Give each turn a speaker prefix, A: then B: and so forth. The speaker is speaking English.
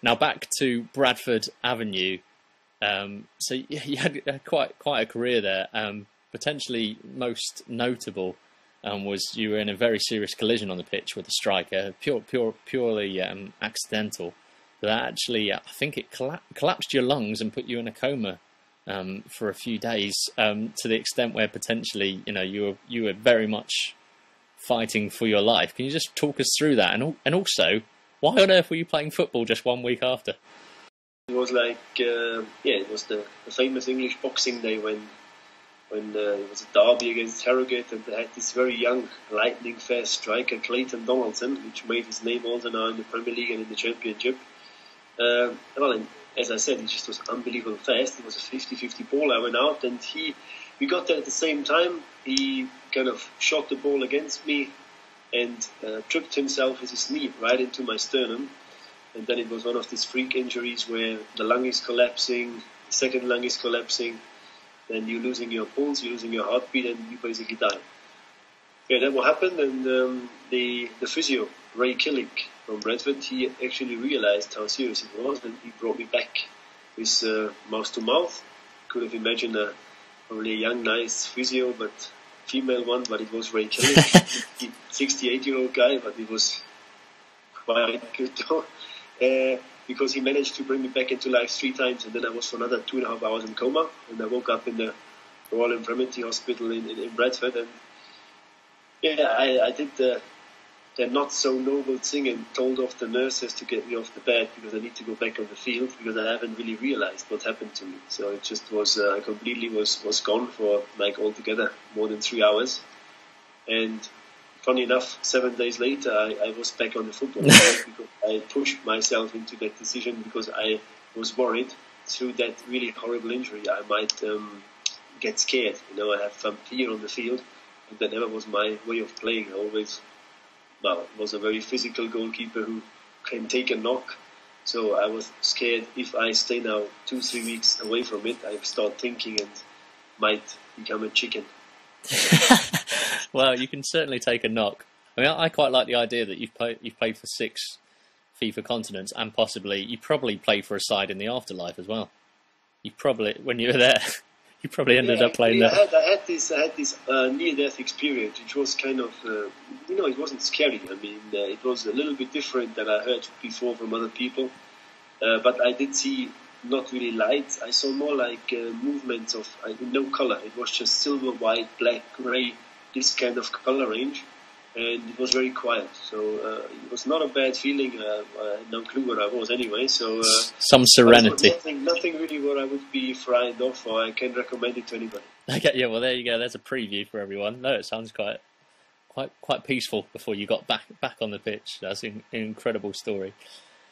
A: Now back to Bradford Avenue. So you had quite a career there. Potentially most notable was you were in a very serious collision on the pitch with a striker, purely accidental. But actually, I think it collapsed your lungs and put you in a coma for a few days, to the extent where potentially, you were very much fighting for your life. Can you just talk us through that? And also, why on earth were you playing football just 1 week after?
B: It was like, it was the famous English Boxing Day when it was a derby against Harrogate, and they had this very young, lightning-fast striker, Clayton Donaldson, which made his name also now in the Premier League and in the Championship. And as I said, he just was unbelievable fast. It was a 50-50 ball. I went out, and we got there at the same time. He kind of shot the ball against me and tripped himself with his knee right into my sternum. And then it was one of these freak injuries where the lung is collapsing, the second lung is collapsing, then you're losing your pulse, you're losing your heartbeat, and you basically die. Yeah, that what happened, and the physio, Ray Killick from Bradford, he actually realized how serious it was, and he brought me back with mouth to mouth. Could have imagined probably a young, nice physio, but female one, but it was Ray Killick, 68-year-old guy, but it was quite good. Because he managed to bring me back into life 3 times, and then I was for another 2.5 hours in coma, and I woke up in the Royal Infirmary Hospital in Bradford, and I did the not so noble thing and told off the nurses to get me off the bed because I need to go back on the field, because I haven't really realized what happened to me. So it just was, I completely was gone for like altogether more than 3 hours. And funny enough, 7 days later, I was back on the football field because I pushed myself into that decision because I was worried through that really horrible injury I might get scared. I have some fear on the field, and that never was my way of playing. I always was a very physical goalkeeper who can take a knock. So I was scared if I stay now 2-3 weeks away from it, I start thinking and might become a chicken.
A: Well, you can certainly take a knock. I mean, I quite like the idea that you've played for 6 FIFA continents, and you probably played for a side in the afterlife as well. You probably, when you were there, you probably ended up playing there.
B: I had this near-death experience, which was kind of, it wasn't scary. I mean, it was a little bit different than I heard before from other people. But I did see not really lights. I saw more like movements of no color. It was just silver, white, black, grey, this kind of color range, and it was very quiet. So it was not a bad feeling. I had no clue where I was anyway. So
A: some serenity.
B: Nothing really where I would be frightened of, or I can recommend it to anybody.
A: Okay, yeah. Well, there you go. There's a preview for everyone. No, it sounds quite peaceful before you got back on the pitch. That's an incredible story.